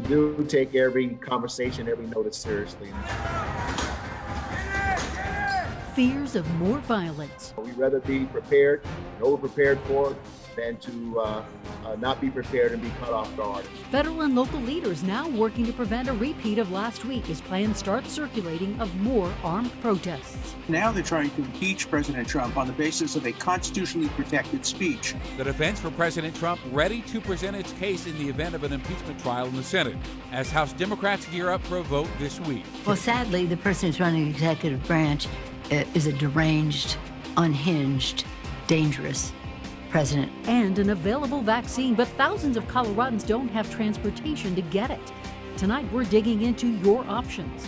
do take every conversation, every notice seriously. Fears of more violence. We'd rather be prepared and over-prepared for it than to not be prepared and be caught off guard. Federal and local leaders now working to prevent a repeat of last week as plans start circulating of more armed protests. Now they're trying to impeach President Trump on the basis of a constitutionally protected speech. The defense for President Trump ready to present its case in the event of an impeachment trial in the Senate as House Democrats gear up for a vote this week. Well, sadly, the person who's running the executive branch is a deranged, unhinged, dangerous president. And an available vaccine, but thousands of Coloradans don't have transportation to get it. Tonight, we're digging into your options.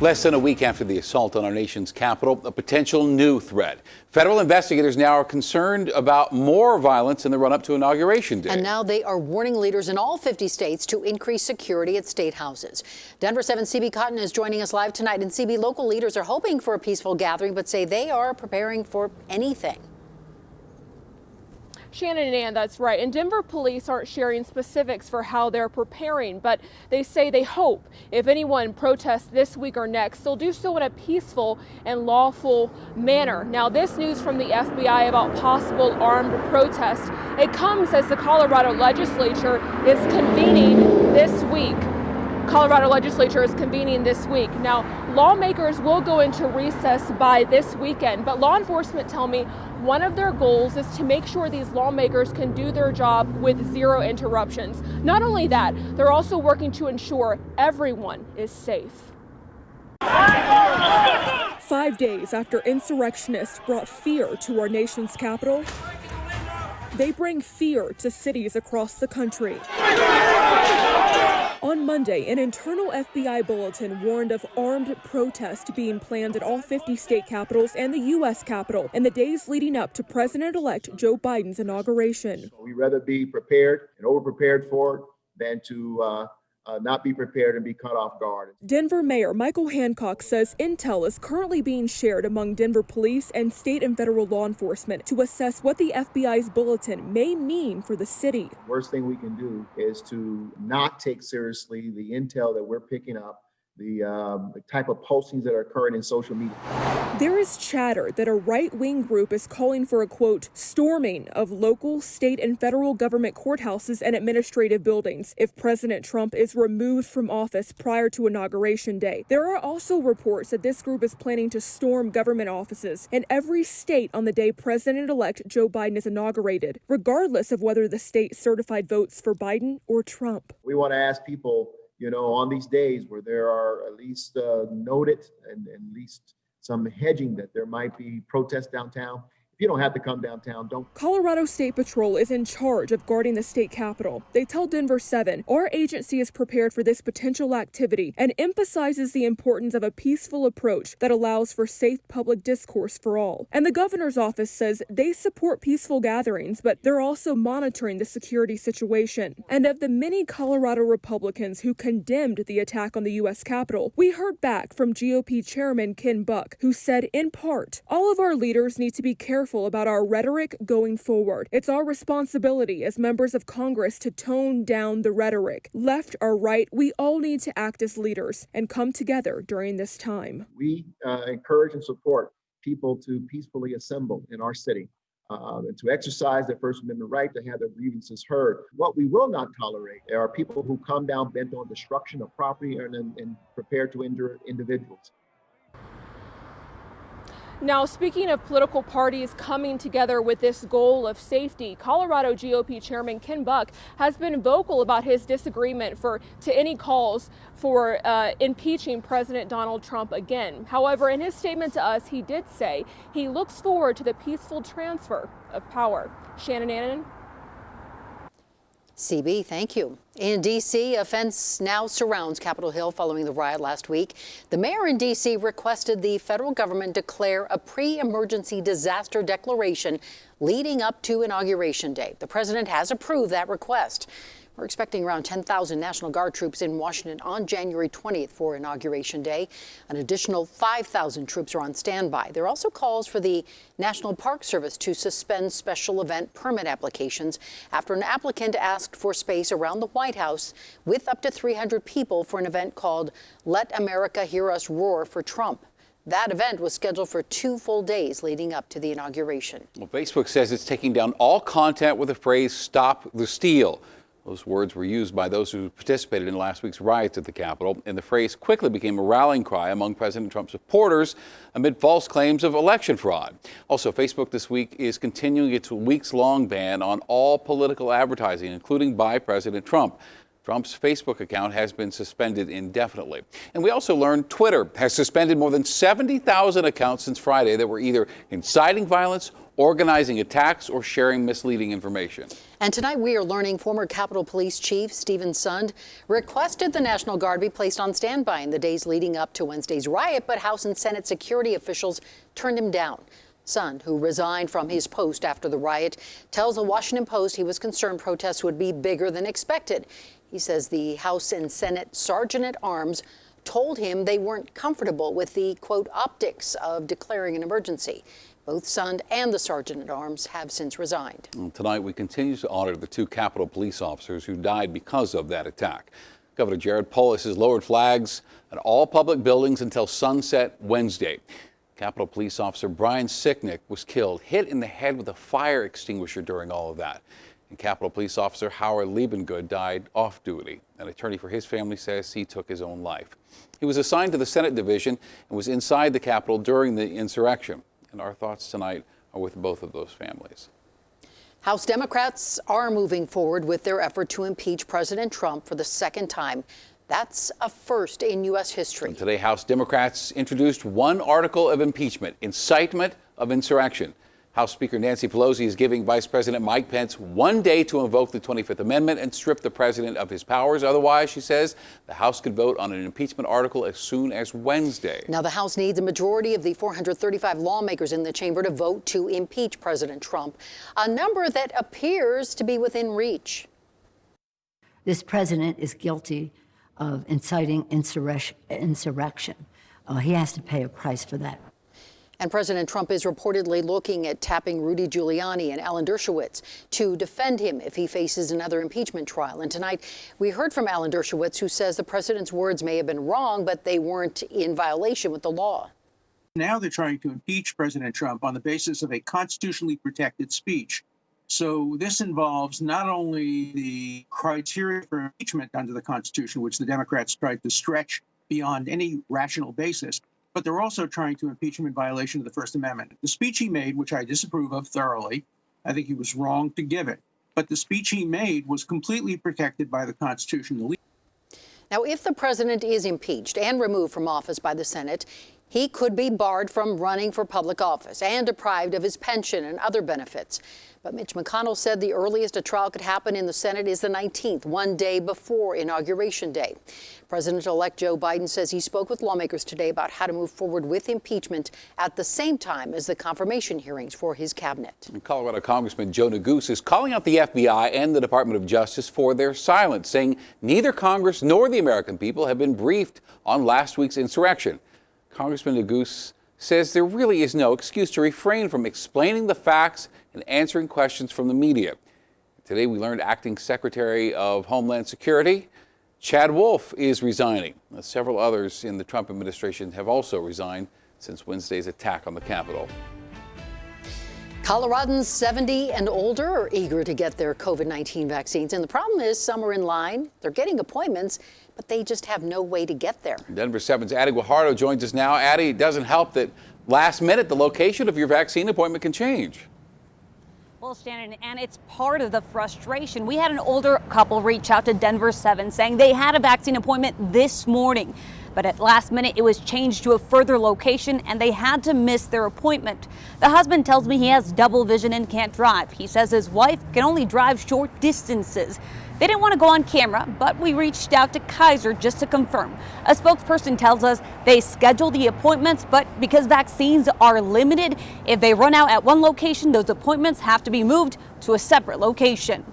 Less than a week after the assault on our nation's capital, a potential new threat. Federal investigators now are concerned about more violence in the run-up to Inauguration Day. And now they are warning leaders in all 50 states to increase security at state houses. Denver7 CB Cotton is joining us live tonight. And CB, local leaders are hoping for a peaceful gathering, but say they are preparing for anything. Shannon and Ann, that's right. And Denver police aren't sharing specifics for how they're preparing, but they say they hope if anyone protests this week or next, they'll do so in a peaceful and lawful manner. Now, this news from the FBI about possible armed protests, it comes as the Colorado legislature is convening this week. Colorado legislature is convening this week. Now, lawmakers will go into recess by this weekend, but law enforcement tell me one of their goals is to make sure these lawmakers can do their job with zero interruptions. Not only that, they're also working to ensure everyone is safe. 5 days after insurrectionists brought fear to our nation's capital, they bring fear to cities across the country. On Monday, an internal FBI bulletin warned of armed protests being planned at all 50 state capitals and the U.S. Capitol in the days leading up to President-elect Joe Biden's inauguration. We'd rather be prepared and over-prepared for it than to not be prepared and be caught off guard. Denver Mayor Michael Hancock says intel is currently being shared among Denver police and state and federal law enforcement to assess what the FBI's bulletin may mean for the city. Worst thing we can do is to not take seriously the intel that we're picking up, the type of postings that are occurring in social media. There is chatter that a right-wing group is calling for a, quote, storming of local, state, and federal government courthouses and administrative buildings if President Trump is removed from office prior to Inauguration Day. There are also reports that this group is planning to storm government offices in every state on the day President-elect Joe Biden is inaugurated, regardless of whether the state certified votes for Biden or Trump. We want to ask people, on these days where there are at least noted and at least some hedging that there might be protests downtown. If you don't have to come downtown, don't. Colorado State Patrol is in charge of guarding the state capitol. They tell Denver7, our agency is prepared for this potential activity and emphasizes the importance of a peaceful approach that allows for safe public discourse for all. And the governor's office says they support peaceful gatherings, but they're also monitoring the security situation. And of the many Colorado Republicans who condemned the attack on the U.S. Capitol, we heard back from GOP Chairman Ken Buck, who said, in part, all of our leaders need to be careful about our rhetoric going forward. It's our responsibility as members of Congress to tone down the rhetoric. Left or right, we all need to act as leaders and come together during this time. We encourage and support people to peacefully assemble in our city and to exercise their First Amendment right to have their grievances heard. What we will not tolerate are people who come down bent on destruction of property and prepared to injure individuals. Now, speaking of political parties coming together with this goal of safety, Colorado GOP Chairman Ken Buck has been vocal about his disagreement to any calls for impeaching President Donald Trump again. However, in his statement to us, he did say he looks forward to the peaceful transfer of power. Shannon Annan. CB, thank you. In D.C., a fence now surrounds Capitol Hill following the riot last week. The mayor in D.C. requested the federal government declare a pre-emergency disaster declaration leading up to Inauguration Day. The president has approved that request. We're expecting around 10,000 National Guard troops in Washington on January 20th for Inauguration Day. An additional 5,000 troops are on standby. There are also calls for the National Park Service to suspend special event permit applications after an applicant asked for space around the White White House with up to 300 people for an event called Let America Hear Us Roar for Trump. That event was scheduled for 2 full days leading up to the inauguration. Well, Facebook says it's taking down all content with the phrase "Stop the Steal." Those words were used by those who participated in last week's riots at the Capitol, and the phrase quickly became a rallying cry among President Trump's supporters amid false claims of election fraud. Also, Facebook this week is continuing its weeks-long ban on all political advertising, including by President Trump. Trump's Facebook account has been suspended indefinitely. And we also learned Twitter has suspended more than 70,000 accounts since Friday that were either inciting violence, organizing attacks, or sharing misleading information. And tonight we are learning former Capitol Police Chief Stephen Sund requested the National Guard be placed on standby in the days leading up to Wednesday's riot, but House and Senate security officials turned him down. Sund, who resigned from his post after the riot, tells the Washington Post he was concerned protests would be bigger than expected. He says the House and Senate Sergeant at Arms told him they weren't comfortable with the, quote, optics of declaring an emergency. Both Sund and the Sergeant at Arms have since resigned. And tonight, we continue to honor the 2 Capitol police officers who died because of that attack. Governor Jared Polis has lowered flags at all public buildings until sunset Wednesday. Capitol Police Officer Brian Sicknick was killed, hit in the head with a fire extinguisher during all of that. And Capitol Police Officer Howard Liebengood died off duty. An attorney for his family says he took his own life. He was assigned to the Senate Division and was inside the Capitol during the insurrection. And our thoughts tonight are with both of those families. House Democrats are moving forward with their effort to impeach President Trump for the second time. That's a first in U.S. history. And today, House Democrats introduced one article of impeachment, incitement of insurrection. House Speaker Nancy Pelosi is giving Vice President Mike Pence 1 day to invoke the 25th Amendment and strip the president of his powers. Otherwise, she says, the House could vote on an impeachment article as soon as Wednesday. Now, the House needs a majority of the 435 lawmakers in the chamber to vote to impeach President Trump, a number that appears to be within reach. This president is guilty of inciting insurrection. He has to pay a price for that. And President Trump is reportedly looking at tapping Rudy Giuliani and Alan Dershowitz to defend him if he faces another impeachment trial. And tonight, we heard from Alan Dershowitz, who says the president's words may have been wrong, but they weren't in violation with the law. Now they're trying to impeach President Trump on the basis of a constitutionally protected speech. So this involves not only the criteria for impeachment under the Constitution, which the Democrats tried to stretch beyond any rational basis, but they're also trying to impeach him in violation of the First Amendment. The speech he made, which I disapprove of thoroughly, I think he was wrong to give it. But the speech he made was completely protected by the Constitution. Now, if the president is impeached and removed from office by the Senate, he could be barred from running for public office and deprived of his pension and other benefits. But Mitch McConnell said the earliest a trial could happen in the Senate is the 19th, 1 day before Inauguration Day. President-elect Joe Biden says he spoke with lawmakers today about how to move forward with impeachment at the same time as the confirmation hearings for his cabinet. And Colorado Congressman Joe Neguse is calling out the FBI and the Department of Justice for their silence, saying neither Congress nor the American people have been briefed on last week's insurrection. Congressman Neguse says there really is no excuse to refrain from explaining the facts and answering questions from the media. Today we learned Acting Secretary of Homeland Security Chad Wolf is resigning. Several others in the Trump administration have also resigned since Wednesday's attack on the Capitol. Coloradans 70 and older are eager to get their COVID-19 vaccines. And the problem is some are in line, they're getting appointments, but they just have no way to get there. Denver7's Addie Guajardo joins us now. Addie, it doesn't help that last minute the location of your vaccine appointment can change. Well, Shannon, and it's part of the frustration. We had an older couple reach out to Denver7 saying they had a vaccine appointment this morning, but at last minute it was changed to a further location and they had to miss their appointment. The husband tells me he has double vision and can't drive. He says his wife can only drive short distances. They didn't want to go on camera, but we reached out to Kaiser just to confirm. A spokesperson tells us they schedule the appointments, but because vaccines are limited, if they run out at one location, those appointments have to be moved to a separate location.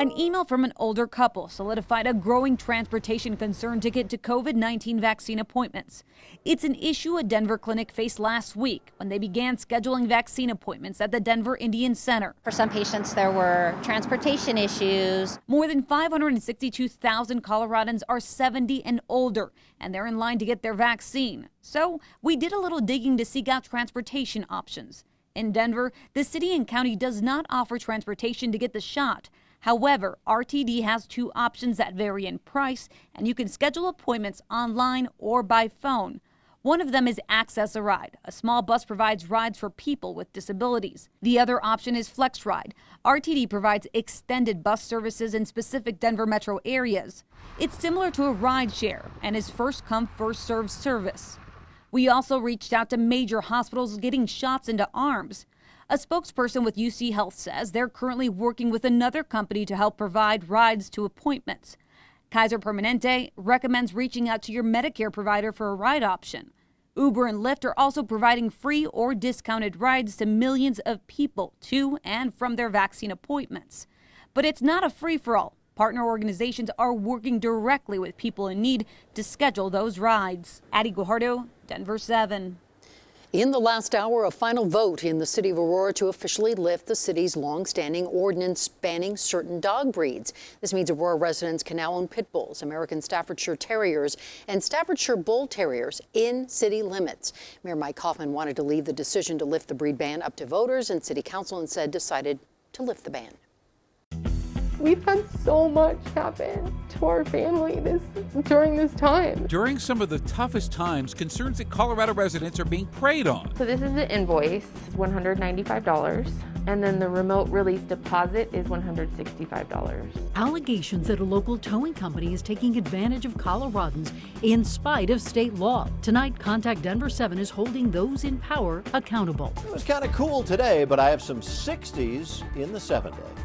A An email from an older couple solidified a growing transportation concern to get to COVID-19 vaccine appointments. It's an issue a Denver clinic faced last week when they began scheduling vaccine appointments at the Denver Indian Center. For some patients, there were transportation issues. More than 562,000 Coloradans are 70 and older, and they're in line to get their vaccine. So we did a little digging to seek out transportation options. In Denver, the city and county does not offer transportation to get the shot. However, RTD has two options that vary in price, and you can schedule appointments online or by phone. One of them is Access a Ride. A small bus provides rides for people with disabilities. The other option is Flex Ride. RTD provides extended bus services in specific Denver metro areas. It's similar to a ride share and is first come, first served service. We also reached out to major hospitals getting shots into arms. A spokesperson with UC Health says they're currently working with another company to help provide rides to appointments. Kaiser Permanente recommends reaching out to your Medicare provider for a ride option. Uber and Lyft are also providing free or discounted rides to millions of people to and from their vaccine appointments. But it's not a free-for-all. Partner organizations are working directly with people in need to schedule those rides. Addie Guajardo, Denver 7. In the last hour, a final vote in the city of Aurora to officially lift the city's long-standing ordinance banning certain dog breeds. This means Aurora residents can now own pit bulls, American Staffordshire Terriers, and Staffordshire Bull Terriers in city limits. Mayor Mike Kaufman wanted to leave the decision to lift the breed ban up to voters, and city council instead decided to lift the ban. We've had so much happen to our family during this time. During some of the toughest times, concerns that Colorado residents are being preyed on. So this is the invoice, $195, and then the remote release deposit is $165. Allegations that a local towing company is taking advantage of Coloradans in spite of state law. Tonight, Contact Denver 7 is holding those in power accountable. It was kind of cool today, but I have some 60s in the 7-day.